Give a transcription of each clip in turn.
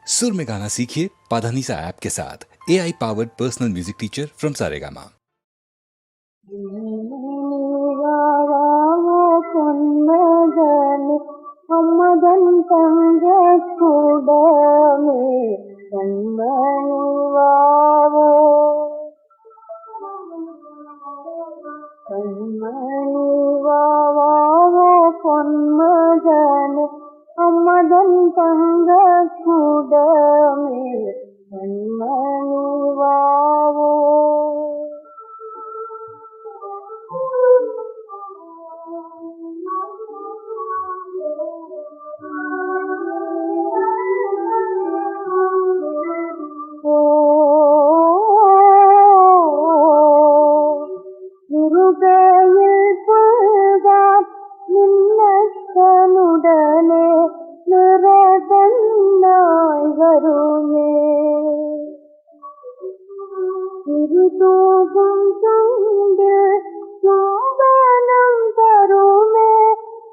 सुर में गाना सीखिए पाधानीसा ऐप के साथ। AI powered personal music teacher from Saregama. அம்மதன் தங்க கூடமே கண்மணி வாவோ. முருகையில் புல்கார் நின்னனுடனே நிறதன்னாய் வருமே. திருதூகும் துண்டு சாபனம் தருமே.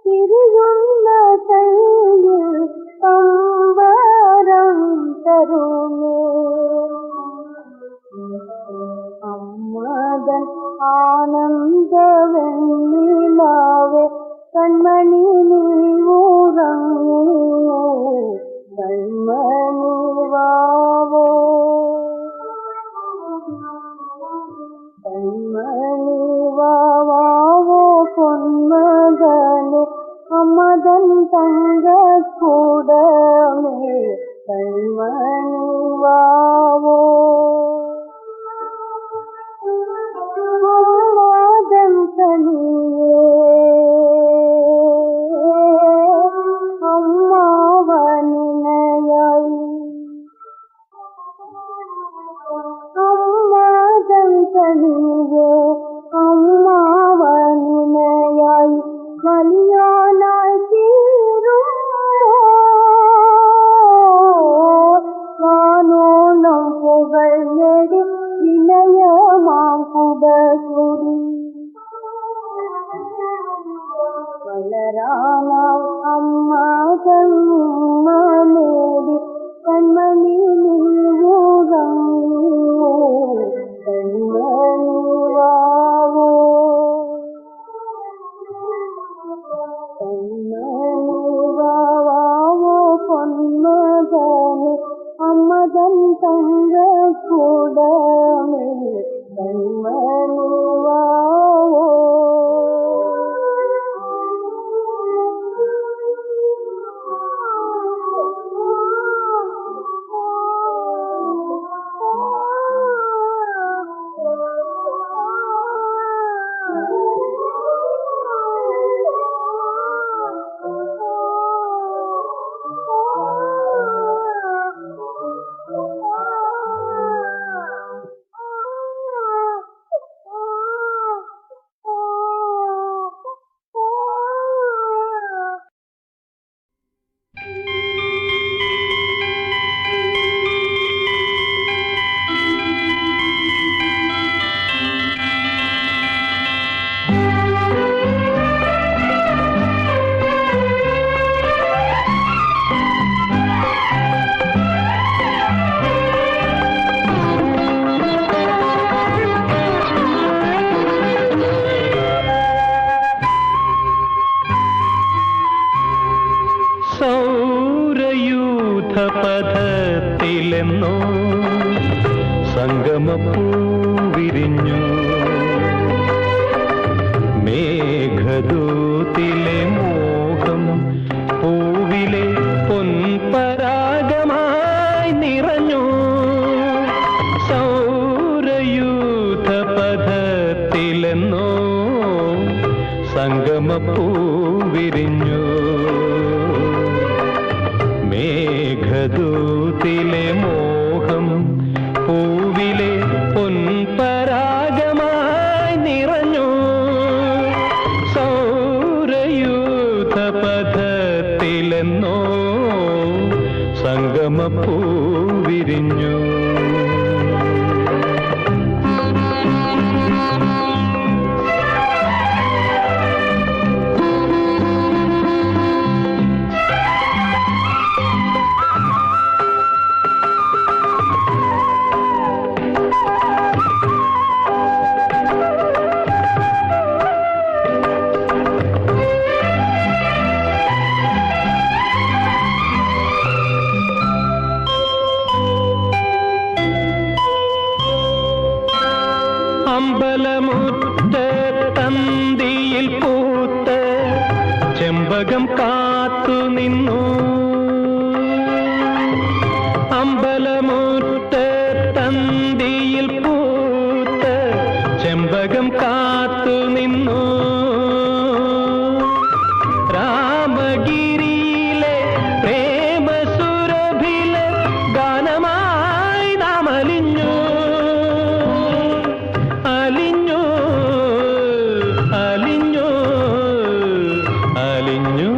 திரியுள்ள கையில் அம்பரம் தருமே. அம்மதன் ஆனந்த வெண்ணிலாவே கண்மணி நீ ஊரங்கே கண்மணி வாவோ. கண்மணி வாவோ பொன்மகனே அம்மதன் தங்க கூடமே கண்மணி வாவோ. அம்மாதன் தனியே அம்மாவனினையாய் அம்மாதன் தனியே அம்மாவனினையாய் கல்யாணாய் தீரும் கானோனம் புகழ் நெடி இணையமாம் குடகுடி வளரானாய் அம்மாதன் மனேடி கண்மணி நீ ஊரங்கே கண்மணி வாவோ. கண்மணி வாவோ பொன்மகனே அம்மதன் தங்க கூடமே கண்மணி வாவோ. സൗരയൂഥപഥത്തിലെന്നോ സംഗമപ്പൂ വിരിഞ്ഞു. മേഘദൂതിലെ മോഹം പൂവിലെ പൊൻപരാഗമായി നിറഞ്ഞു. സൗരയൂഥപഥത്തിലെന്നോ സംഗമപ്പൂ വിരിഞ്ഞു. മേഘദൂതിലെ മോഹം പൂവിലെ പൊൻപരാഗമായി നിറഞ്ഞു. സൗരയൂഥപഥത്തിലെന്നോ സംഗമപ്പൂ വിരിഞ്ഞു. ചെമ്പകം കാത്തു നിന്നു അമ്പലമുറ്റ തന്തിയിൽ പൂത്ത ചെമ്പകം കാത്തു നിന്നു രാമഗിരിയിലെ പ്രേമസുരഭിലെ ഗാനമായി നാം അലിഞ്ഞു അലിഞ്ഞു അലിഞ്ഞു അലിഞ്ഞു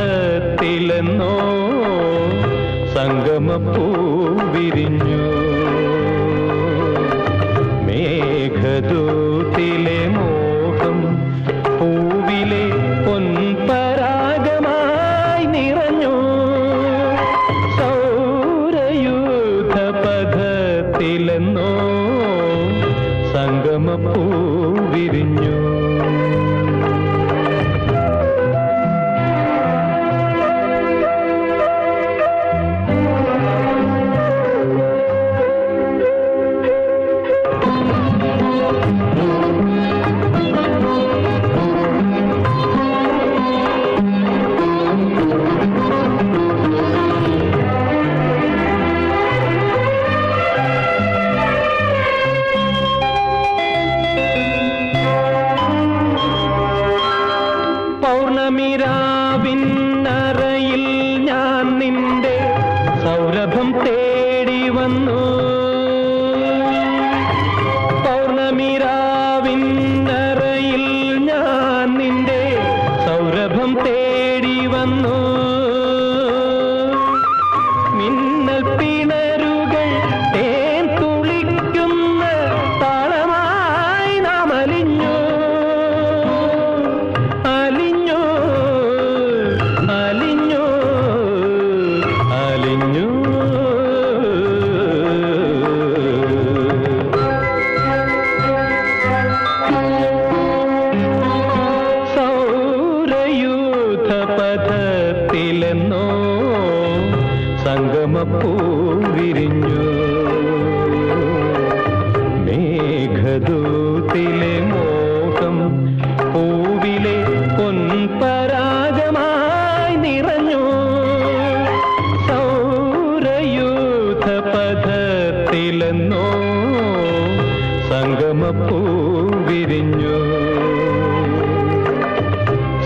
സൗരയൂഥപഥത്തിലെന്നോ സംഗമപ്പൂ വിരിഞ്ഞു മേഘദൂതിലെ മോഹം പൂവിലെ പൊൻപരാഗമായി നിറഞ്ഞു സൗരയൂഥപഥത്തിലെന്നോ സംഗമപ്പൂ വിരിഞ്ഞു പൗർണമിരാവിന്നറയിൽ ഞാൻ നിന്റെ സൗരഭം തേടി വന്നു പൗർണമിരാവിന്നറയിൽ ഞാൻ നിന്റെ സൗരഭം തേടി വന്നു മിന്നൽ പിണരുകൾ തേൻ തുളിക്കുന്ന താളമായി നാം അലിഞ്ഞു അലിഞ്ഞു അലിഞ്ഞു അലിഞ്ഞു സൗരയൂഥപഥത്തിലെന്നോ സംഗമപ്പൂ വിരിഞ്ഞു മേഘദൂതിലെ മോഹം പൂവിലെ പൊൻപരാഗമായി നിറഞ്ഞു സൗരയൂഥപഥത്തിലെന്നോ സംഗമപ്പൂ വിരിഞ്ഞു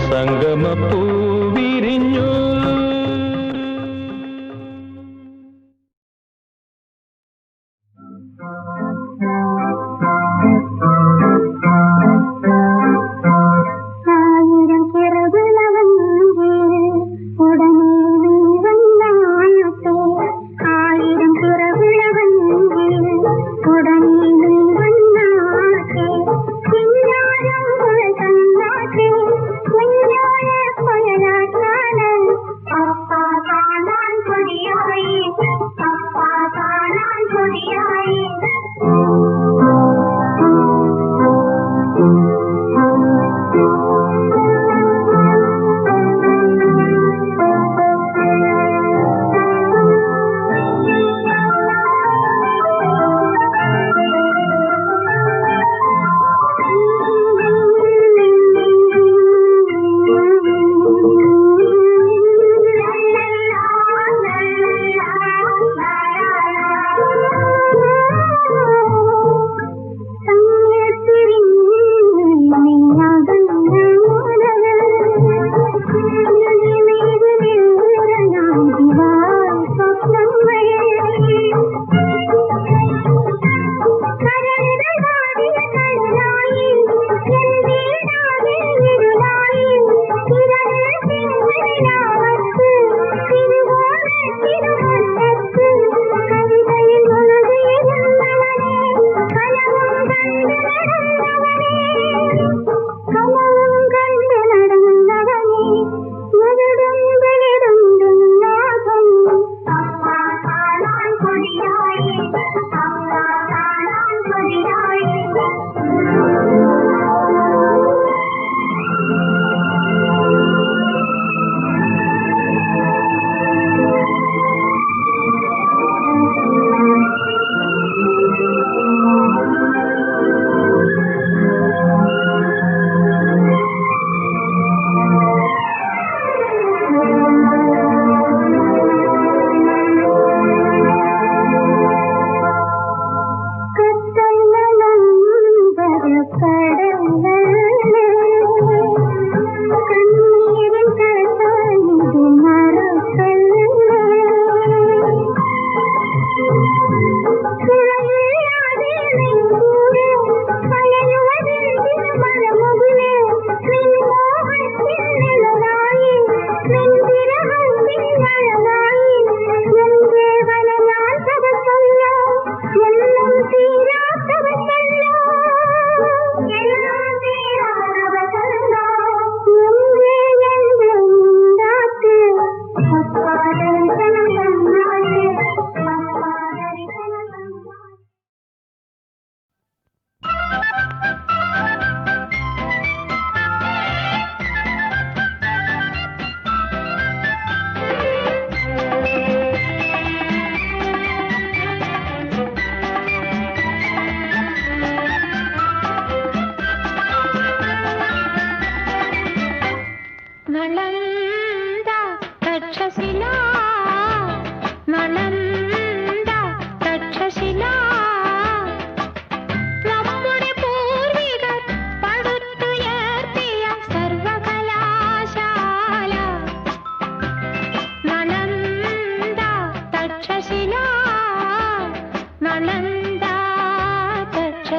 സംഗമപ്പൂ വിരിഞ്ഞു ആയിരം ചിറകുള്ളവഞ്ചിയിൽ ഉടനെ നീ വന്നാട്ടെ ആയിരം ചിറകുള്ളവഞ്ചിയിൽ ഉടനെ നീ വന്നാട്ടെ ചിന്നാരം കുഴൽ തന്നാട്ടെ കുഞ്ഞോള കുഴൽ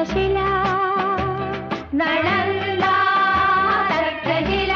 തക്ഷശില നളന്ദ തക്ഷശില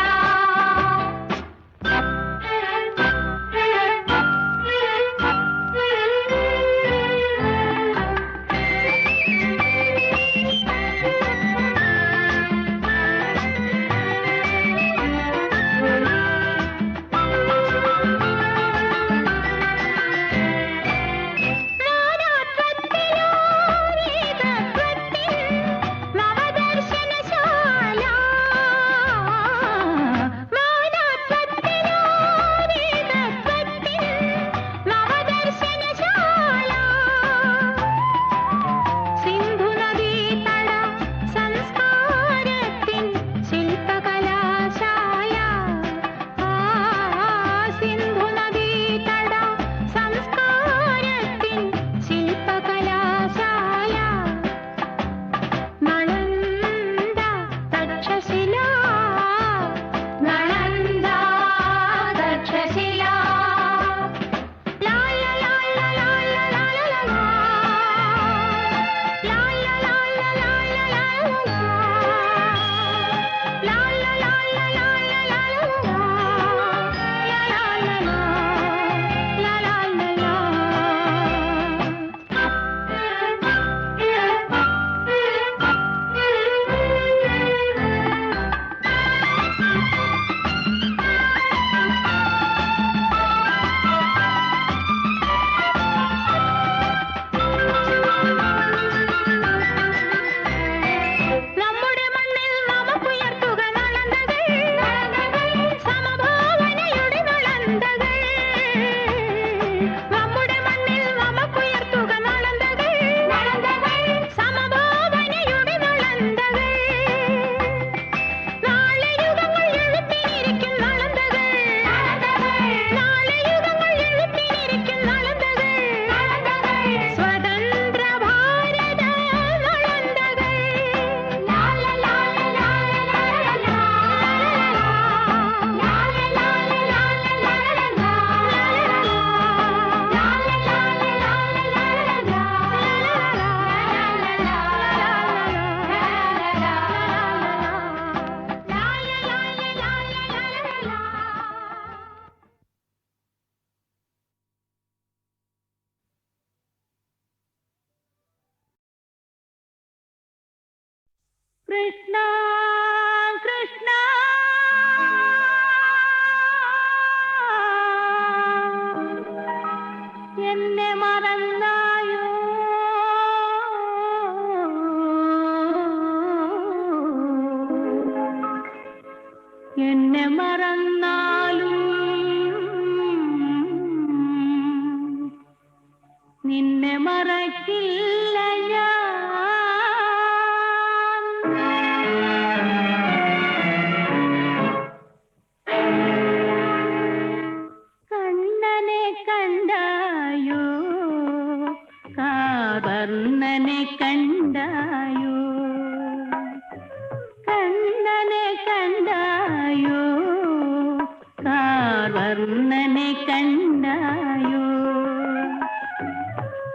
കൃഷ്ണ കൃഷ്ണ എന്നെ മറന്നായോ എന്നെ മറന്നാലും നിന്നെ മറക്കില്ല ഞാൻ കണ്ണനെ കണ്ടായോ കാർവർണ്ണനെ കണ്ടായോ കണ്ണനെ കണ്ടായോ കാർവർണ്ണനെ കണ്ടായോ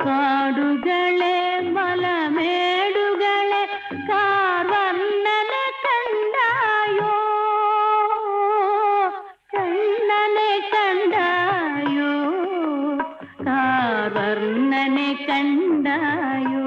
കാടുകളെ മലമേടുകളെ കാർവർണ്ണനെ കണ്ടായോ കണ്ണനെ കണ്ടായോ കാർവർണ്ണനെ കണ്ടായോ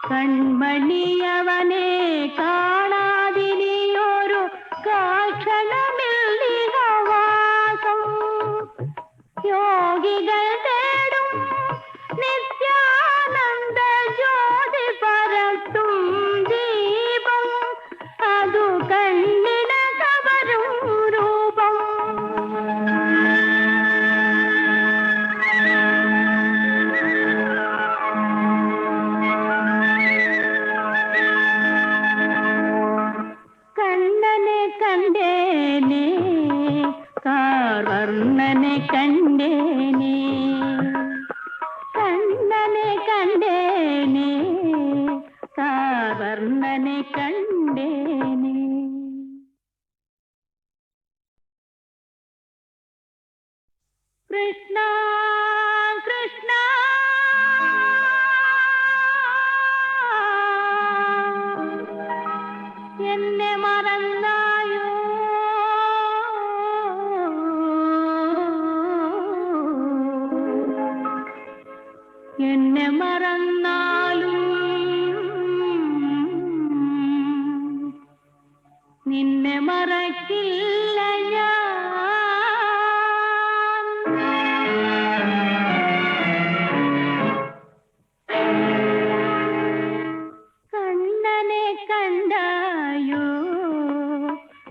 കൺമണിയവനെ കാണാതിനിയൊരു കാക്ഷണമില്ലിഹവാസം യോഗികൾ തേടും നിത്യാനന്ദ ജ്യോതി പരത്തും ദീപം അതു കണ്ണിന കവരും രൂപം കണ്ണനെ കണ്ടേനെ കാർവർണ്ണനെ കണ്ടേനെ കണ്ണനെ കണ്ടേനെ കാർവർണ്ണനെ കണ്ടേനെ കൃഷ്ണ കൃഷ്ണ എന്നെ മറന്നായോ എന്നെ മറന്നാലും നിന്നെ മറക്കില്ല ഞാൻ കണ്ണനെ കണ്ടായോ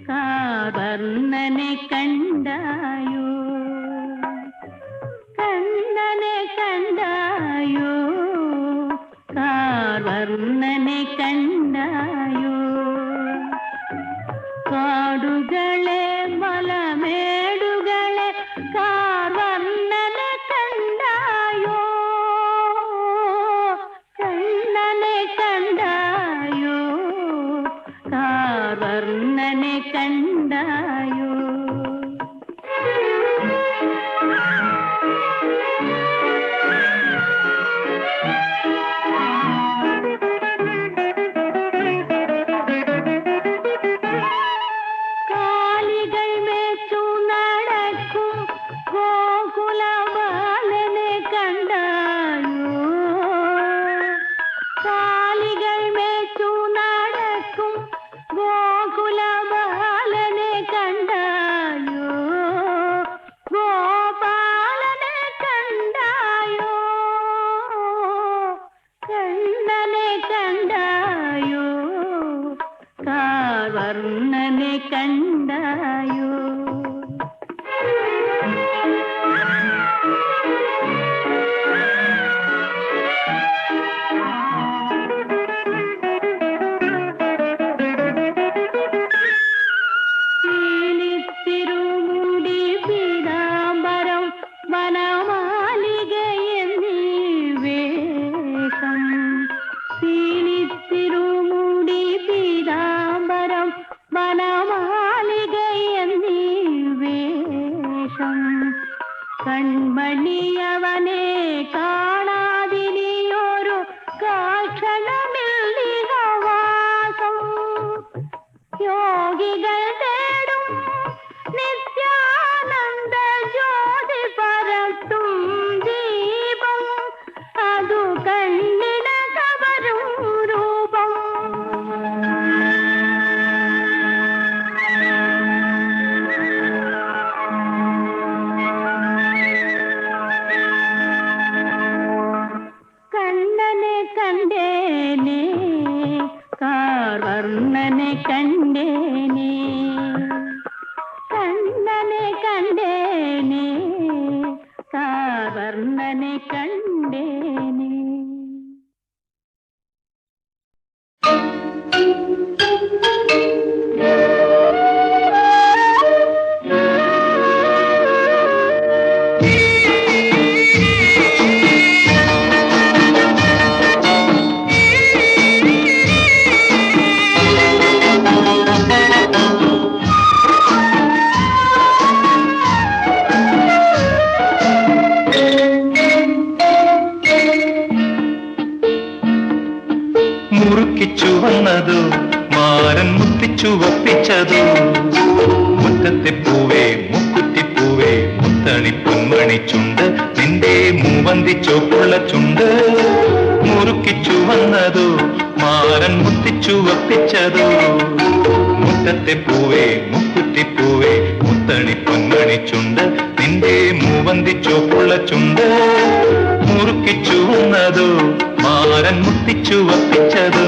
കാർവർണ്ണനെ കണ്ടായോ കണ്ണനെ കണ്ടായോ കാർവർണ്ണനെ കണ്ടായോ കാടുകളെ മലമേടുകളെ കാർവർണ്ണനെ കണ്ടായോ കണ്ണനെ കണ്ടായോ കാർവർണ്ണനെ കണ്ടായോ കാലികൾ മേച്ചു നടക്കും ഗോകുലബാലനെ കണ്ടായോ കാലികൾ മേച്ചു നടക്കും ഗോകുലബാലനെ കണ്ടായോ ഗോപാലനെ കണ്ടായോ കണ്ണനെ കണ്ടായോ കാർവർണ്ണനെ കണ്ടായോ തിരുമുടി പീതാംബരം വനമാലികയെന്നീ വേഷം തിരുമുടി പീതാംബരം വനമാലികയെന്നീ വേഷം കൺമണിയവനെ കാണാതിനിയൊരു കാക്ഷണമില്ലിഹവാസം യോഗികൾ തേടും നിത്യാനന്ദ ജ്യോതി പരത്തും ദീപം അതു കണ്ണിന കവരും രൂപം കണ്ണനെ കണ്ടേനെ കാർവർണ്ണനെ കണ്ടേനെ കണ്ണനെ കണ്ടേനെ കാർവർണ്ണനെ കണ്ടേനെ മുറുക്കിച്ചു വന്നതോ മാരൻ മുത്തിച്ചു വപ്പിച്ചതോ മുറ്റത്തെ പൂവേ മുക്കുറ്റിപ്പൂവേ മുത്തണി പൊന്മണി ചുണ്ട് നിന്റെ മൂവന്തി ചോപ്പുള്ള ചുണ്ട് മുറുക്കിച്ചു വന്നതോ മാരൻ മുത്തിച്ചുവപ്പിച്ചതോ മുറ്റത്തെ പൂവേ മുക്കുറ്റിപ്പൂവേ മുത്തണി പൊന്മണി ചുണ്ട് നിന്റെ മൂവന്തി ചോപ്പുള്ള ചുണ്ട് മുറുക്കിച്ചു വന്നതോ മാരൻ മുത്തിച്ചുവപ്പിച്ചതോ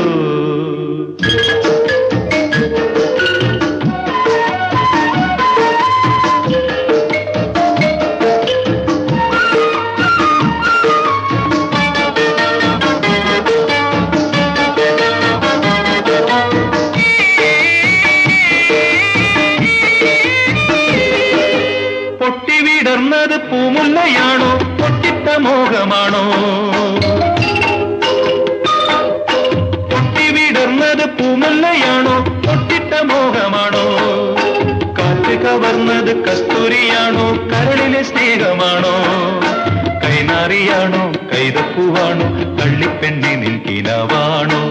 പൊട്ടിവിടർന്നത് പൂമുല്ലയാണോ പൊട്ടിട്ട മോഹമാണോ പൊട്ടിവിടർന്നത് പൂമുല്ലയാണോ പൊട്ടിട്ട മോഹമാണോ കാറ്റ് കവർന്നത് കസ്തൂരിയാണോ കരളിലെ സ്നേഹമാണോ കൈനാറിയാണോ കൈതപ്പൂവാണോ കള്ളിപ്പെണ്ണി നിൻകിനാവാണോ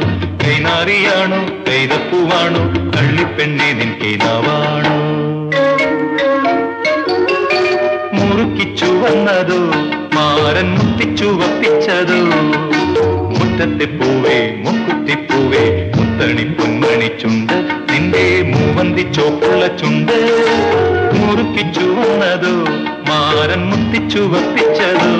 കൈനാറിയാണോ കൈതപ്പൂവാണോ കള്ളിപ്പെണ്ണി നിൻകിനാവാണോ മുറുക്കിച്ചു വന്നതോ മാരൻ മുത്തിച്ചുവപ്പിച്ചതോ മുറ്റത്തെ പൂവേ മുക്കുറ്റിപ്പൂവേ മുത്തണി പൊന്മണി ചുണ്ട് നിന്റെ മൂവന്തി ചോപ്പുള്ള ചുണ്ട് മുറുക്കിച്ചു വന്നതോ മാരൻ മുത്തിച്ചുവപ്പിച്ചതോ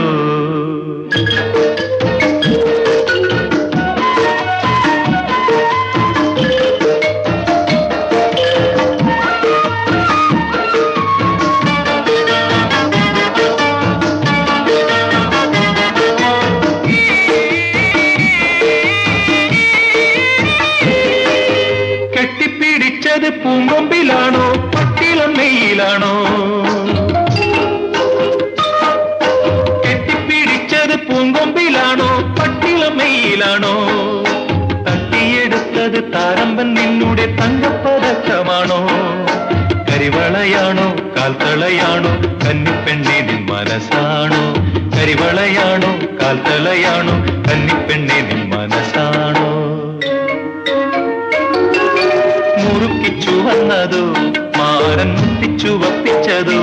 കെട്ടിപ്പിടിച്ചത് പൂങ്കൊമ്പിലാണോ പട്ടിളമ്മയിലാണോ കെട്ടിപ്പിടിച്ചത് പൂങ്കൊമ്പിലാണോ പട്ടിളമ്മയിലാണോ തട്ടിയെടുത്തത് താരമ്പൻ നിന്നുടെ തങ്കപ്പതക്കമാണോ കരിവളയാണോ കാൽത്തളയാണോ കന്നിപ്പെണ്ണി നിൻ മനസ്സാണോ കരിവളയാണോ കാൽത്തളയാണോ കന്നിപ്പെണ്ണി നിൻ മനസ്സാണോ മുറുക്കിച്ചു വന്നതോ മാരൻ മുത്തിച്ചുവപ്പിച്ചതോ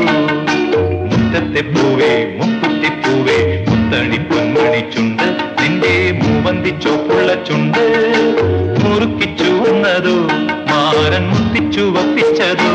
മുറ്റത്തെ പൂവേ മുക്കുറ്റിപ്പൂവേ മുത്തണി പൊന്മണി ചുണ്ട് നിന്റെ മൂവന്തി ചോപ്പുള്ള ചുണ്ട് മുറുക്കിച്ചു വന്നതോ മാരൻ മുത്തിച്ചുവപ്പിച്ചതോ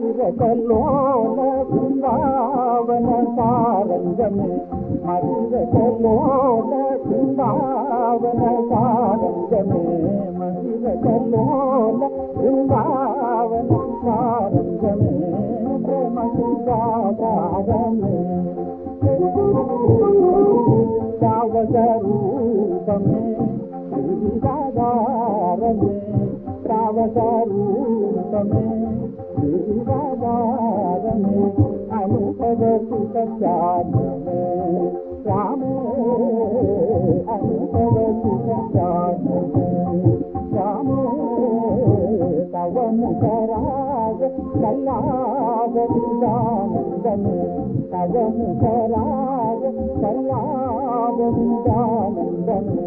మధురలోన బృందావన సారంగమే మధురలోన బృందావన సారంగమే మధురలోన బృందావన సారంగమే ప్రేమ సుధాగారమే సావగరూపమే శ్రీరాగారమే సావగరూపమే శ్రీరాగారమే అనుభవ సుఖానమే రామే అనుభవ సుఖానమే రామే తవ ముఖరాగ కల్లావదానందమే తవ ముఖరాగ కల్లావదానందమే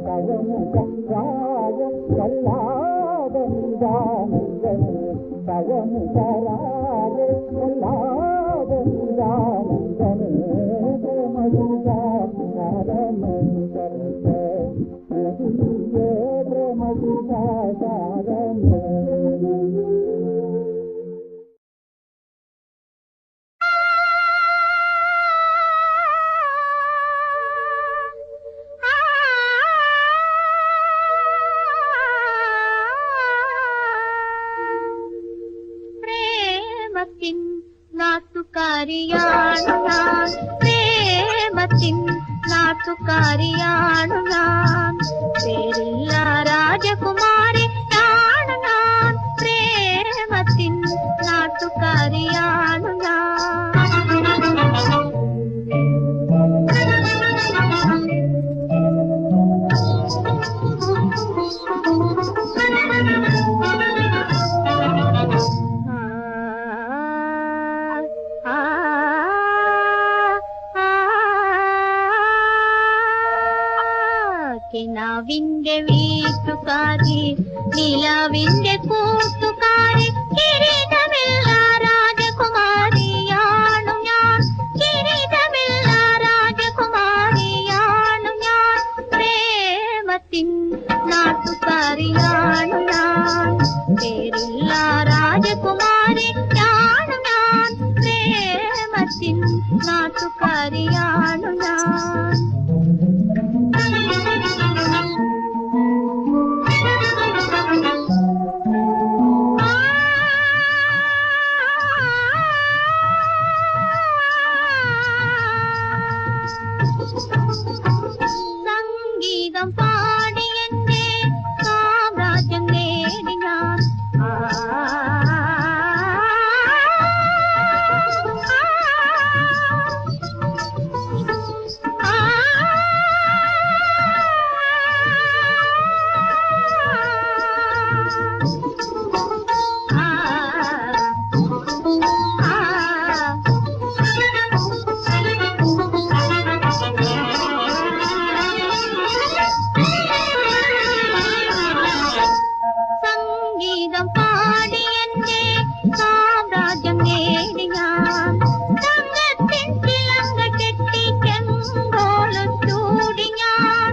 తవ ముఖరాగ కల్లావదానందమే తవ ముఖరాగ కల్లావదానందమే ప్రేమ సుధారమే ప్రేమ సుధారమే നാട്ടുകാരിയാണു ഞാൻ, പ്രേമത്തിൻ നാട്ടുകാരിയാണു ഞാൻ. പേരില്ല രാജകുമാരിയാണു ഞാൻ, പ്രേമത്തിൻ നാട്ടുകാരിയാണു ഞാൻ. കിനാവിന്റെ വീട്ടുകാരി, നിലാവിന്റെ കൂട്ടുകാരി, കിരീടമില്ല രാജകുമാരിയാണു ഞാൻ, കിരീടമില്ല രാജകുമാരിയാണു ഞാൻ. പ്രേമത്തിൻ നാട്ടുകാരിയാണു ഞാൻ, പേരില്ല രാജകുമാരിയാണു ഞാൻ, പ്രേമത്തിൻ നാട്ടുകാരിയാണു ഞാൻ. സംഗീതം പാടി എന്റെ സാമ്രാജ്യം നേടി ഞാൻ. സംഗീതം പാടി എന്റെ സാമ്രാജ്യം നേടി ഞാൻ. തങ്കത്തിൻ ചിലങ്ക കെട്ടി ചെങ്കോലത്തൂടി ഞാൻ,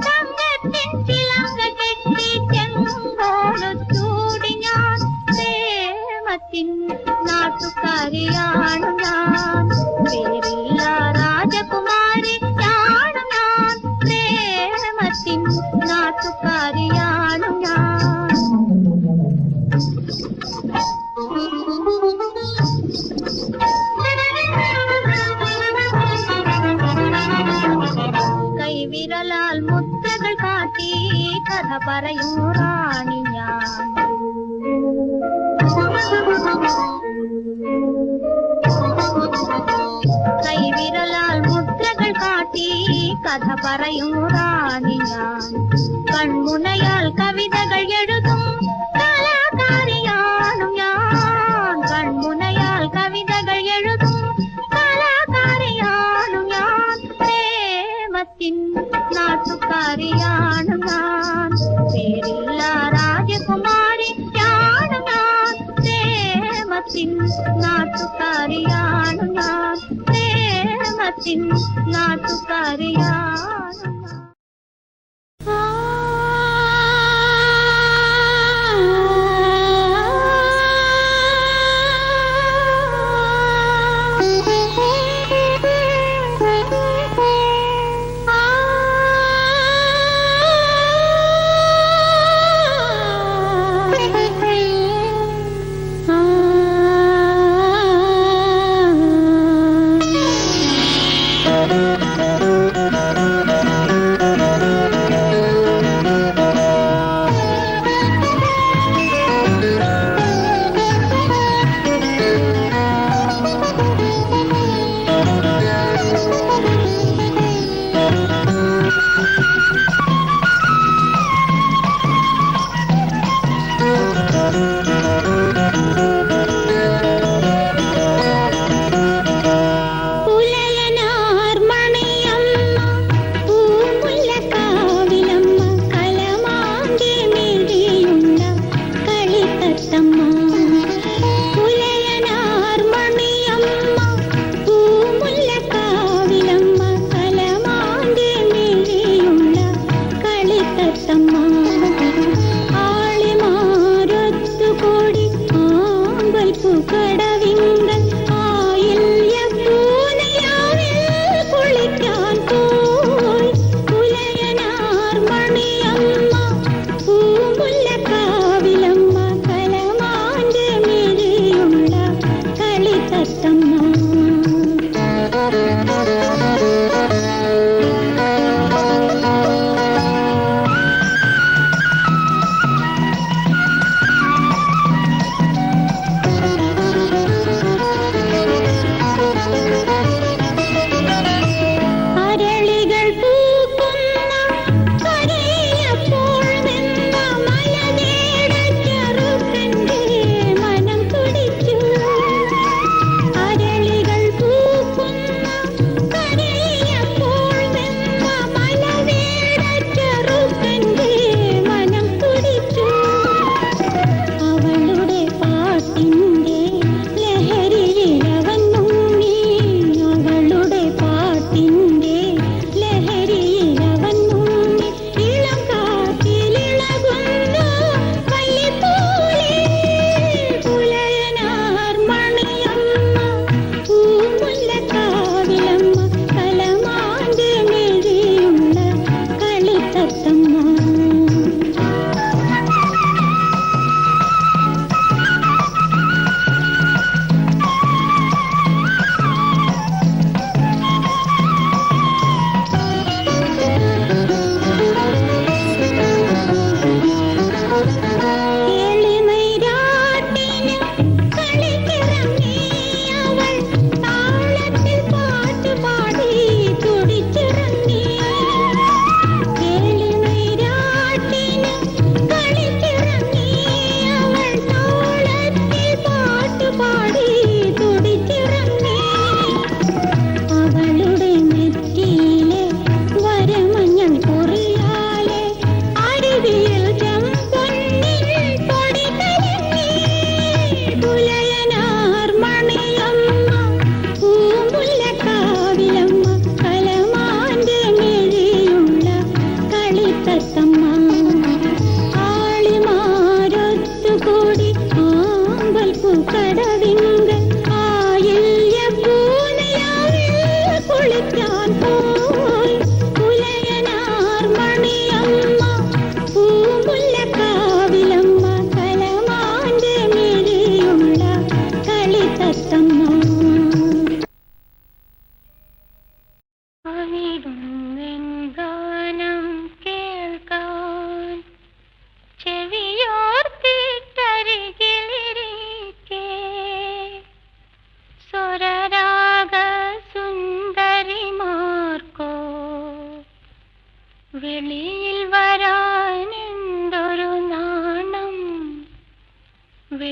തങ്കത്തിൻ ചിലങ്ക കെട്ടി ചെങ്കോലത്തൂടി ഞാൻ. പ്രേമത്തിൻ നാട്ടുകാരിയാണു ഞാൻ, പേരില്ല രാജകുമാരിയാണു ഞാൻ, പ്രേമത്തിൻ നാട്ടുകാരിയാണു ഞാൻ. കൈവിരലാൽ മുദ്രകൾ കാട്ടി കഥ പറയൂ റാണി ഞാൻ. കൈവിരലാൽ മുദ്രകൾ കാട്ടി കഥ പറയൂ റാണി ഞാൻ. കൺമുനയാൽ കവിതകൾ എഴുതും കലാകാരിയാണു ഞാൻ, കൺമുനയാൽ കവിതകൾ എഴുതും കലാകാരിയാണു ഞാൻ. പ്രേമത്തിൻ നാട്ടുകാരിയാണു ഞാൻ, പേരില്ല രാജകുമാരിയാണു ഞാൻ, പ്രേമത്തിൻ നാട്ടുകാരിയാണു ഞാൻ, പ്രേമത്തിൻ നാട്ടുകാരിയാണു ഞാൻ.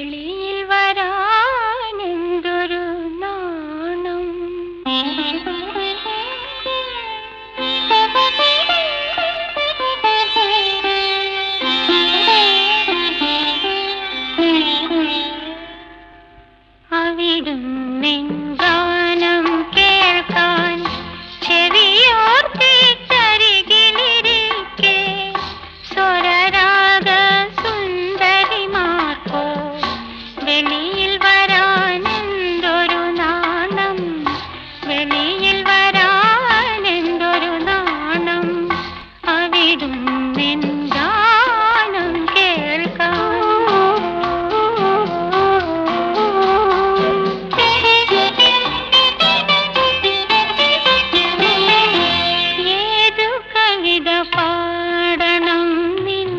വെളിയിൽ വരാനെന്തൊരു നാണം. അവിടുന്നിൻ ഗാനം കേൾക്കാൻ ചെവിയോർത്തിക്കരികിലിരിക്കെ സ്വരരാഗ സുന്ദരിമാർക്കോ വെളിയിൽ വരാനെന്തൊരു നാണം, വെളിയിൽ വരാനെന്തൊരു നാണം. അവിടുന്നിൻ ഗാനം കേൾക്കാൻ. ഏതു കവിത പാടണം നിൻ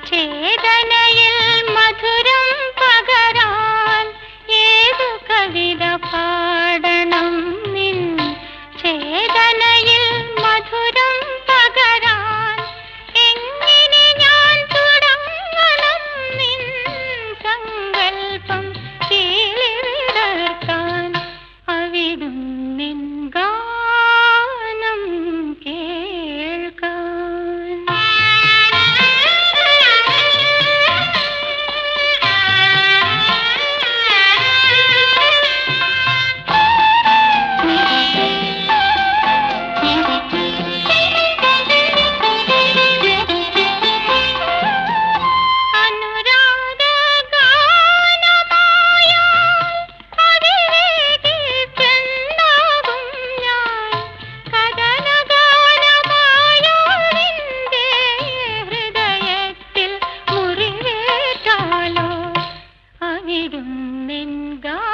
ചേതനയിൽ മധുരം പകരാൻ, ഏതു കവിത പാടണം നിൻ ചേതനയിൽ മധുരം പകരാൻ. എങ്ങനെ ഞാൻ തുടങ്ങണം നിൻ സങ്കൽപ്പം കീളിവിടർത്താൻ. അവിടുന്നിൻ ഗാനം കേൾക്കാൻ. അനുരാഗ ഗാനമായാൽ അതിവേഗിച്ചെന്നാകും ഞാൻ. കഥന ഗാനമായാൽ നിന്റെ ഹൃദയത്തിൽ മുറിവേറ്റാലോ. അവിടുന്നിൻ ഗാനം